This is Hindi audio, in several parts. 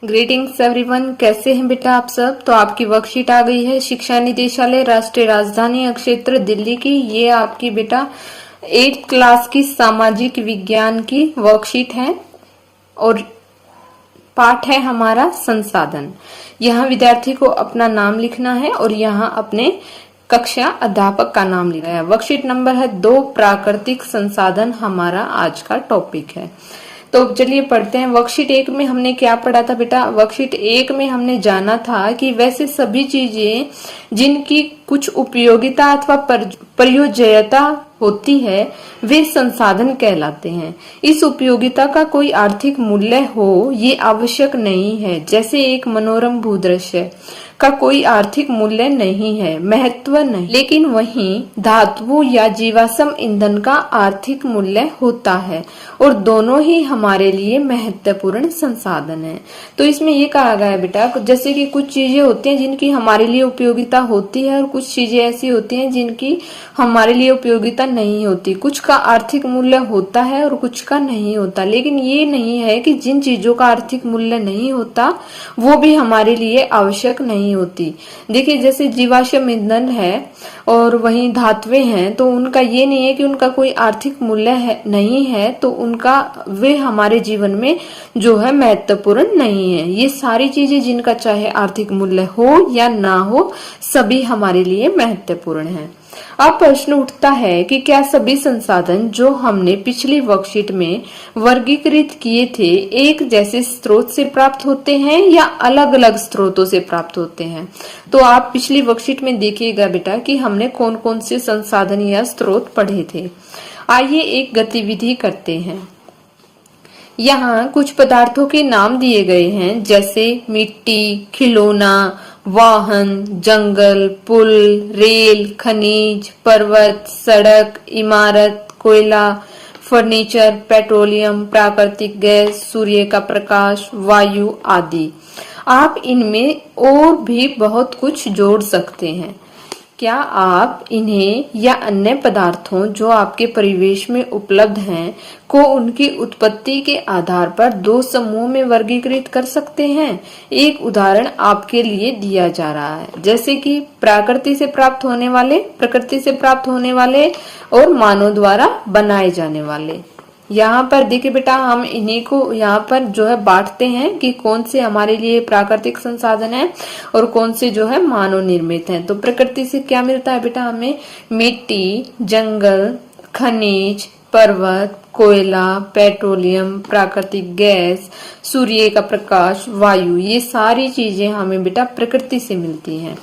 ग्रीटिंग्स एवरीवन, कैसे हैं बेटा आप सब। तो आपकी वर्कशीट आ गई है शिक्षा निदेशालय राष्ट्रीय राजधानी क्षेत्र दिल्ली की। ये आपकी बेटा 8th क्लास की सामाजिक विज्ञान की वर्कशीट है और पाठ है हमारा संसाधन। यहाँ विद्यार्थी को अपना नाम लिखना है और यहाँ अपने कक्षा अध्यापक का नाम लिखना है। वर्कशीट नंबर है 2, प्राकृतिक संसाधन हमारा आज का टॉपिक है। तो चलिए पढ़ते हैं। वर्कशीट 1 में हमने क्या पढ़ा था बेटा। वर्कशीट 1 में हमने जाना था कि वैसे सभी चीजें जिनकी कुछ उपयोगिता अथवा प्रयोज्यता होती है वे संसाधन कहलाते हैं। इस उपयोगिता का कोई आर्थिक मूल्य हो ये आवश्यक नहीं है। जैसे एक मनोरम भूदृश्य का कोई आर्थिक मूल्य नहीं है, महत्व नहीं, लेकिन वहीं धातुओं या जीवाश्म ईंधन का आर्थिक मूल्य होता है और दोनों ही हमारे लिए महत्वपूर्ण संसाधन है। तो इसमें ये कहा गया है बेटा, जैसे कि कुछ चीजें होती हैं जिनकी हमारे लिए उपयोगिता होती है और कुछ चीजें ऐसी होती हैं जिनकी हमारे लिए उपयोगिता नहीं होती। कुछ का आर्थिक मूल्य होता है और कुछ का नहीं होता, लेकिन ये नहीं है कि जिन चीजों का आर्थिक मूल्य नहीं होता वो भी हमारे लिए आवश्यक नहीं होती। देखिए जैसे जीवाश्म ईंधन है और वहीं धातुएं हैं, तो उनका ये नहीं है कि उनका कोई आर्थिक मूल्य है नहीं है तो उनका वे हमारे जीवन में जो है महत्वपूर्ण नहीं है। ये सारी चीजें जिनका चाहे आर्थिक मूल्य हो या ना हो सभी हमारे लिए महत्वपूर्ण है। अब प्रश्न उठता है कि क्या सभी संसाधन जो हमने पिछली वर्कशीट में वर्गीकृत किए थे एक जैसे स्रोत से प्राप्त होते हैं या अलग अलग स्रोतों से प्राप्त होते हैं। तो आप पिछली वर्कशीट में देखिएगा बेटा कि हमने कौन कौन से संसाधन या स्रोत पढ़े थे। आइए एक गतिविधि करते हैं। यहाँ कुछ पदार्थों के नाम दिए गए हैं, जैसे मिट्टी, खिलौना, वाहन, जंगल, पुल, रेल, खनिज, पर्वत, सड़क, इमारत, कोयला, फर्नीचर, पेट्रोलियम, प्राकृतिक गैस, सूर्य का प्रकाश, वायु आदि। आप इनमें और भी बहुत कुछ जोड़ सकते हैं। क्या आप इन्हें या अन्य पदार्थों जो आपके परिवेश में उपलब्ध हैं को उनकी उत्पत्ति के आधार पर 2 समूह में वर्गीकृत कर सकते हैं। एक उदाहरण आपके लिए दिया जा रहा है, जैसे कि प्रकृति से प्राप्त होने वाले और मानव द्वारा बनाए जाने वाले। यहाँ पर देखिए बेटा, हम इन्हीं को यहाँ पर जो है बांटते हैं कि कौन से हमारे लिए प्राकृतिक संसाधन है और कौन से जो है मानव निर्मित हैं। तो प्रकृति से क्या मिलता है बेटा हमें? मिट्टी, जंगल, खनिज, पर्वत, कोयला, पेट्रोलियम, प्राकृतिक गैस, सूर्य का प्रकाश, वायु, ये सारी चीजें हमें बेटा प्रकृति से मिलती हैं।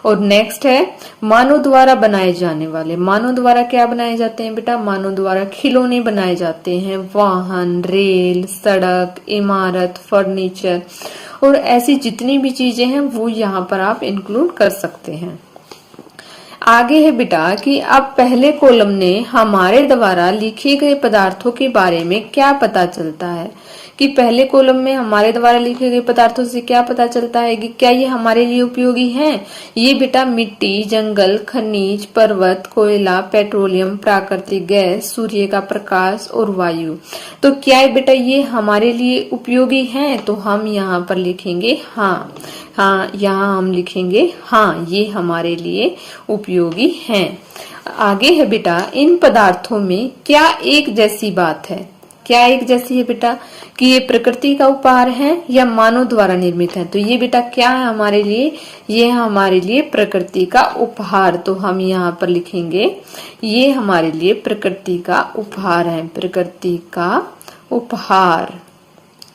और नेक्स्ट है मानव द्वारा बनाए जाने वाले। मानव द्वारा क्या बनाए जाते हैं बेटा? मानव द्वारा खिलौने बनाए जाते हैं, वाहन, रेल, सड़क, इमारत, फर्नीचर और ऐसी जितनी भी चीजें हैं वो यहाँ पर आप इंक्लूड कर सकते हैं। आगे है बेटा कि अब पहले कॉलम ने हमारे द्वारा लिखे गए पदार्थों के बारे में क्या पता चलता है कि पहले कॉलम में हमारे द्वारा लिखे गए पदार्थों से क्या पता चलता है कि क्या ये हमारे लिए उपयोगी हैं। ये बेटा मिट्टी, जंगल, खनिज, पर्वत, कोयला, पेट्रोलियम, प्राकृतिक गैस, सूर्य का प्रकाश और वायु। तो क्या है बेटा ये हमारे लिए उपयोगी हैं? तो हम यहाँ पर लिखेंगे हाँ। यहाँ हम लिखेंगे हाँ, ये हमारे लिए उपयोगी हैं। आगे है बेटा, इन पदार्थों में क्या एक जैसी बात है? क्या एक जैसी है बेटा कि ये प्रकृति का उपहार है या मानव द्वारा निर्मित है? तो ये बेटा क्या है हमारे लिए? ये है हमारे लिए प्रकृति का उपहार। तो हम यहाँ पर लिखेंगे ये हमारे लिए प्रकृति का उपहार है, प्रकृति का उपहार,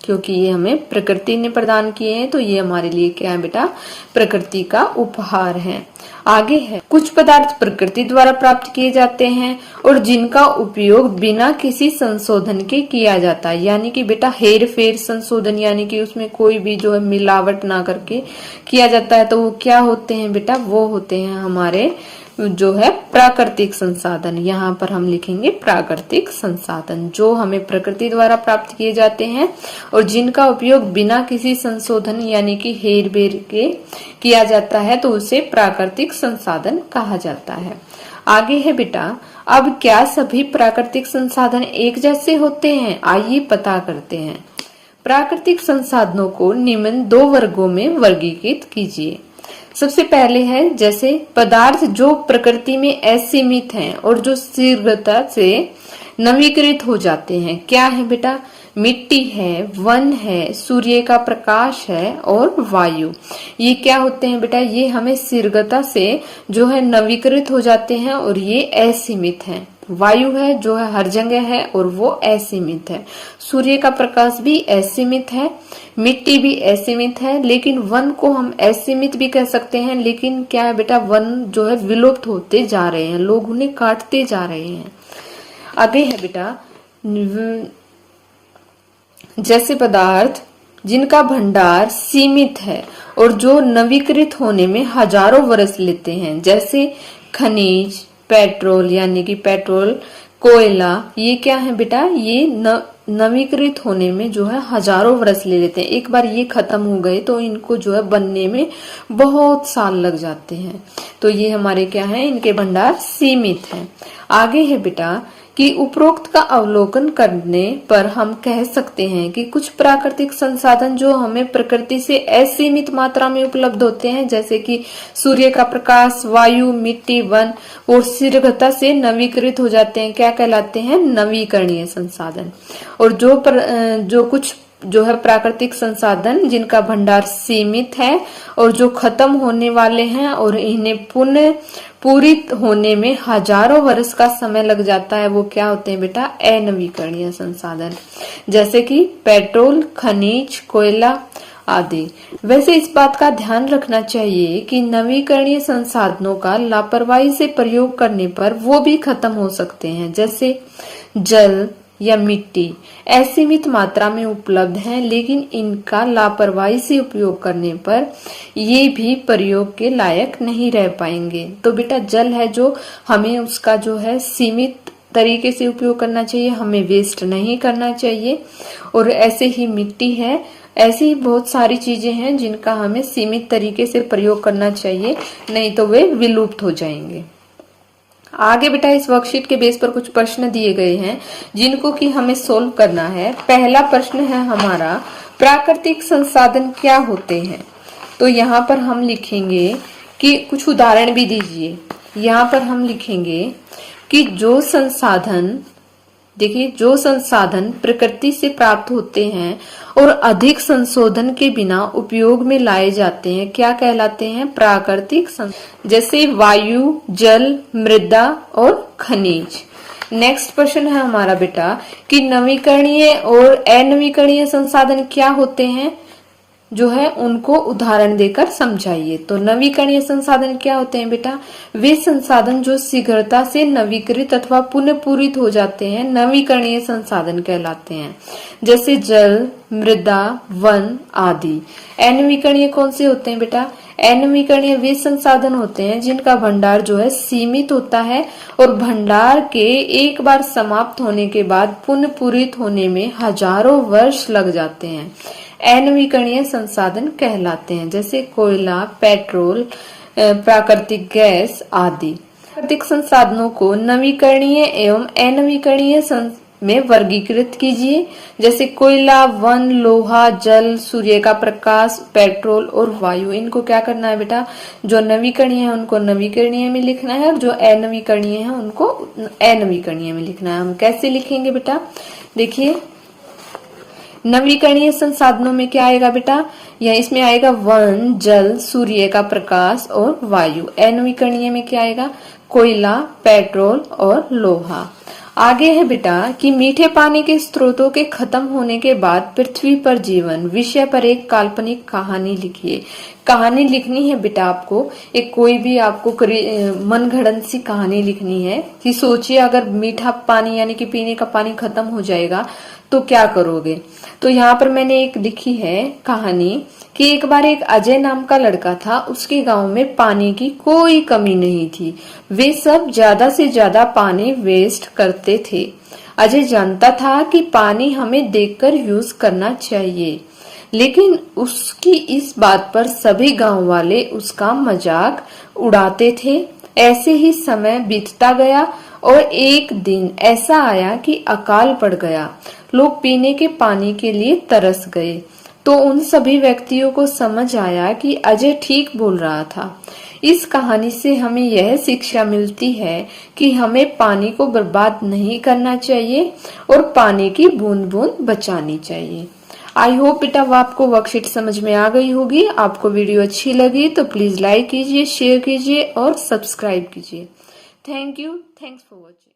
क्योंकि ये हमें प्रकृति ने प्रदान किए हैं। तो ये हमारे लिए क्या है बेटा? प्रकृति का उपहार है। आगे है कुछ पदार्थ प्रकृति द्वारा प्राप्त किए जाते हैं और जिनका उपयोग बिना किसी संशोधन के किया जाता है, यानी कि बेटा हेर फेर संशोधन, यानी कि उसमें कोई भी जो है मिलावट ना करके किया जाता है। तो वो क्या होते हैं बेटा? वो होते हैं हमारे जो है प्राकृतिक संसाधन। यहाँ पर हम लिखेंगे प्राकृतिक संसाधन, जो हमें प्रकृति द्वारा प्राप्त किए जाते हैं और जिनका उपयोग बिना किसी संशोधन यानी कि हेर फेर के किया जाता है, तो उसे प्राकृतिक संसाधन कहा जाता है। आगे है बेटा, अब क्या सभी प्राकृतिक संसाधन एक जैसे होते हैं? आइए पता करते हैं। प्राकृतिक संसाधनों को निम्न 2 वर्गों में वर्गीकृत कीजिए। सबसे पहले है जैसे पदार्थ जो प्रकृति में असीमित हैं और जो शीघ्रता से नवीकृत हो जाते हैं। क्या है बेटा? मिट्टी है, वन है, सूर्य का प्रकाश है और वायु। ये क्या होते हैं बेटा? ये हमें शीघ्रता से जो है नवीकृत हो जाते हैं और ये असीमित हैं। वायु है जो है हर जगह है और वो असीमित है। सूर्य का प्रकाश भी असीमित है, मिट्टी भी असीमित है, लेकिन वन को हम असीमित भी कह सकते हैं। लेकिन क्या है बेटा? वन जो है विलुप्त होते जा रहे हैं, लोग उन्हें काटते जा रहे हैं। आगे है बेटा जैसे पदार्थ जिनका भंडार सीमित है और जो नवीकृत होने में हजारों वर्ष लेते हैं, जैसे खनिज, पेट्रोल यानी कि पेट्रोल, कोयला, ये क्या है बेटा? ये नवीकृत होने में जो है हजारों वर्ष ले लेते हैं। एक बार ये खत्म हो गए तो इनको जो है बनने में बहुत साल लग जाते हैं। तो ये हमारे क्या है? इनके भंडार सीमित हैं। आगे है बेटा कि उपरोक्त का अवलोकन करने पर हम कह सकते हैं कि कुछ प्राकृतिक संसाधन जो हमें प्रकृति से असीमित मात्रा में उपलब्ध होते हैं, जैसे कि सूर्य का प्रकाश, वायु, मिट्टी, वन, वो शीघ्रता से नवीकृत हो जाते हैं। क्या कहलाते हैं? नवीकरणीय संसाधन। और जो कुछ जो है प्राकृतिक संसाधन जिनका भंडार सीमित है और जो खत्म होने वाले हैं और इन्हें पुनः पूरित होने में हजारों वर्ष का समय लग जाता है, वो क्या होते हैं बेटा? अनवीकरणीय संसाधन, जैसे कि पेट्रोल, खनिज, कोयला आदि। वैसे इस बात का ध्यान रखना चाहिए कि नवीकरणीय संसाधनों का लापरवाही से प्रयोग करने पर वो भी खत्म हो सकते हैं, जैसे जल या मिट्टी असीमित मात्रा में उपलब्ध हैं, लेकिन इनका लापरवाही से उपयोग करने पर ये भी प्रयोग के लायक नहीं रह पाएंगे। तो बेटा जल है जो हमें उसका जो है सीमित तरीके से उपयोग करना चाहिए, हमें वेस्ट नहीं करना चाहिए। और ऐसे ही मिट्टी है, ऐसी ही बहुत सारी चीजें हैं जिनका हमें सीमित तरीके से प्रयोग करना चाहिए, नहीं तो वे विलुप्त हो जाएंगे। आगे बेटा इस वर्कशीट के बेस पर कुछ प्रश्न दिए गए हैं जिनको कि हमें सोल्व करना है। पहला प्रश्न है हमारा, प्राकृतिक संसाधन क्या होते हैं? तो यहाँ पर हम लिखेंगे कि कुछ उदाहरण भी दीजिए। यहाँ पर हम लिखेंगे कि जो संसाधन, देखिए, जो संसाधन प्रकृति से प्राप्त होते हैं और अधिक संशोधन के बिना उपयोग में लाए जाते हैं, क्या कहलाते हैं? प्राकृतिक संसाधन, जैसे वायु, जल, मृदा और खनिज। नेक्स्ट प्रश्न है हमारा बेटा कि नवीकरणीय और अनवीकरणीय संसाधन क्या होते हैं, जो है उनको उदाहरण देकर समझाइए। तो नवीकरणीय संसाधन क्या होते हैं बेटा? वे संसाधन जो शीघ्रता से नवीकृत अथवा पुनः पूरित हो जाते हैं, नवीकरणीय संसाधन कहलाते हैं, जैसे जल, मृदा, वन आदि। अनवीकरणीय कौन से होते हैं बेटा? अनवीकरणीय वे संसाधन होते हैं जिनका भंडार जो है सीमित होता है और भंडार के एक बार समाप्त होने के बाद पुनः पूरित होने में हजारों वर्ष लग जाते हैं। अनवीकरणीय संसाधन कहलाते हैं, जैसे कोयला, पेट्रोल, प्राकृतिक गैस आदि। प्राकृतिक संसाधनों को नवीकरणीय एवं अनवीकरणीय में वर्गीकृत कीजिए, जैसे कोयला, वन, लोहा, जल, सूर्य का प्रकाश, पेट्रोल और वायु। इनको क्या करना है बेटा? जो नवीकरणीय है उनको नवीकरणीय में लिखना है और जो अनवीकरणीय है उनको अनवीकरणीय में लिखना है। हम कैसे लिखेंगे बेटा? देखिए, नवीकरणीय संसाधनों में क्या आएगा बेटा? या इसमें आएगा वन, जल, सूर्य का प्रकाश और वायु। अनवीकरणीय में क्या आएगा? कोयला, पेट्रोल और लोहा। आगे है बेटा कि मीठे पानी के स्रोतों के खत्म होने के बाद पृथ्वी पर जीवन विषय पर एक काल्पनिक कहानी लिखिए। कहानी लिखनी है बेटा आपको, एक कोई भी आपको मनगढ़ंत सी कहानी लिखनी है कि सोचिए अगर मीठा पानी यानी कि पीने का पानी खत्म हो जाएगा तो क्या करोगे। तो यहाँ पर मैंने एक लिखी है कहानी कि एक बार एक अजय नाम का लड़का था। उसके गांव में पानी की कोई कमी नहीं थी। वे सब ज्यादा से ज्यादा पानी वेस्ट करते थे। अजय जानता था कि पानी हमें देखकर यूज करना चाहिए, लेकिन उसकी इस बात पर सभी गांव वाले उसका मजाक उड़ाते थे। ऐसे ही समय बीतता गया और एक दिन ऐसा आया कि अकाल पड़ गया, लोग पीने के पानी के लिए तरस गए। तो उन सभी व्यक्तियों को समझ आया कि अजय ठीक बोल रहा था। इस कहानी से हमें यह शिक्षा मिलती है कि हमें पानी को बर्बाद नहीं करना चाहिए और पानी की बूंद बूंद बचानी चाहिए। आई होप बेटा आपको वर्कशीट समझ में आ गई होगी। आपको वीडियो अच्छी लगी तो प्लीज लाइक कीजिए, शेयर कीजिए और सब्सक्राइब कीजिए। Thank you. Thanks for watching.